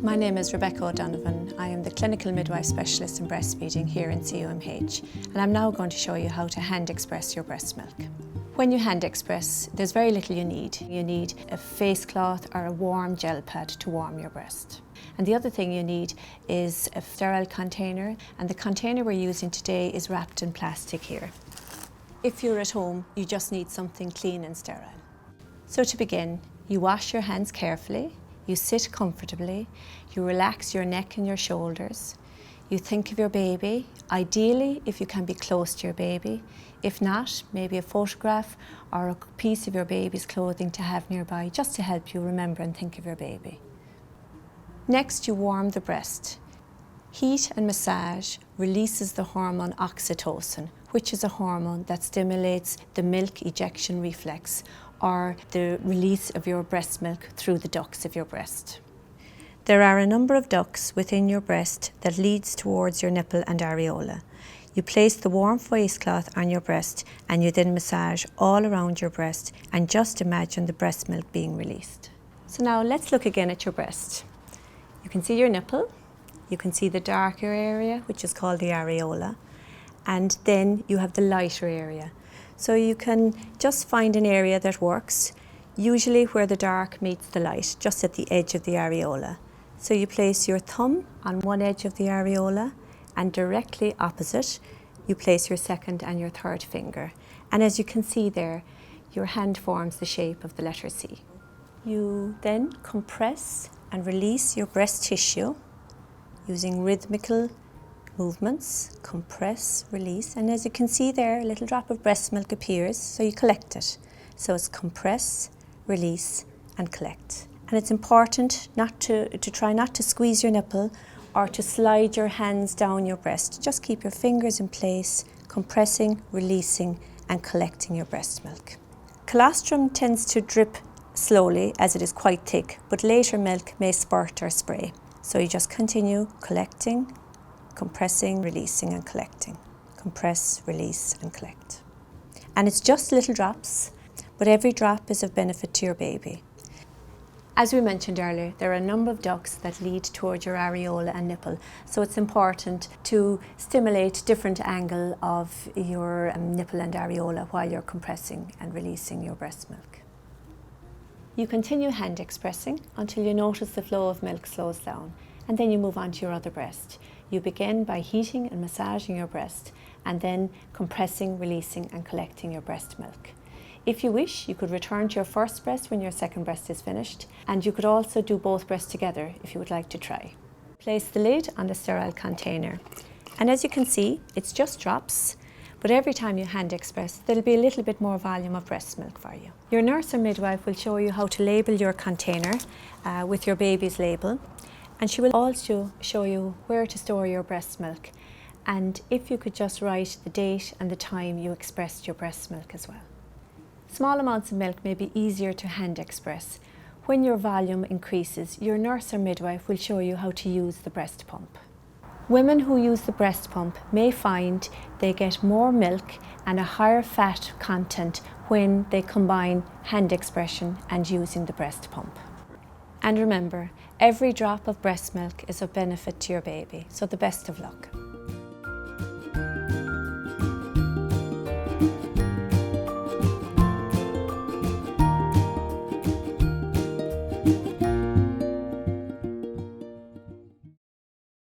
My name is Rebecca O'Donovan. I am the Clinical Midwife Specialist in Breastfeeding here in CUMH, and I'm now going to show you how to hand express your breast milk. When you hand express, there's very little you need. You need a face cloth or a warm gel pad to warm your breast. And the other thing you need is a sterile container, and the container we're using today is wrapped in plastic here. If you're at home, you just need something clean and sterile. So to begin, you wash your hands carefully. You sit comfortably, you relax your neck and your shoulders, you think of your baby, ideally if you can be close to your baby. If not, maybe a photograph or a piece of your baby's clothing to have nearby just to help you remember and think of your baby. Next, you warm the breast. Heat and massage releases the hormone oxytocin, which is a hormone that stimulates the milk ejection reflex, or the release of your breast milk through the ducts of your breast. There are a number of ducts within your breast that leads towards your nipple and areola. You place the warm face cloth on your breast and you then massage all around your breast and just imagine the breast milk being released. So now let's look again at your breast. You can see your nipple, you can see the darker area, which is called the areola, and then you have the lighter area. So you can just find an area that works, usually where the dark meets the light, just at the edge of the areola. So you place your thumb on one edge of the areola, and directly opposite, you place your second and your third finger. And as you can see there, your hand forms the shape of the letter C. You then compress and release your breast tissue using rhythmical movements, compress, release, and as you can see there, a little drop of breast milk appears, so you collect it. So it's compress, release, and collect. And it's important not to try not to squeeze your nipple or to slide your hands down your breast. Just keep your fingers in place, compressing, releasing, and collecting your breast milk. Colostrum tends to drip slowly as it is quite thick, but later milk may spurt or spray. So you just continue collecting, compressing, releasing and collecting. Compress, release and collect. And it's just little drops, but every drop is of benefit to your baby. As we mentioned earlier, there are a number of ducts that lead towards your areola and nipple, so it's important to stimulate different angle of your nipple and areola while you're compressing and releasing your breast milk. You continue hand expressing until you notice the flow of milk slows down, and then you move on to your other breast. You begin by heating and massaging your breast and then compressing, releasing and collecting your breast milk. If you wish, you could return to your first breast when your second breast is finished, and you could also do both breasts together if you would like to try. Place the lid on the sterile container, and as you can see, it's just drops, but every time you hand express, there'll be a little bit more volume of breast milk for you. Your nurse or midwife will show you how to label your container with your baby's label. And she will also show you where to store your breast milk, and if you could just write the date and the time you expressed your breast milk as well. Small amounts of milk may be easier to hand express. When your volume increases, your nurse or midwife will show you how to use the breast pump. Women who use the breast pump may find they get more milk and a higher fat content when they combine hand expression and using the breast pump. And remember, every drop of breast milk is of benefit to your baby, so the best of luck.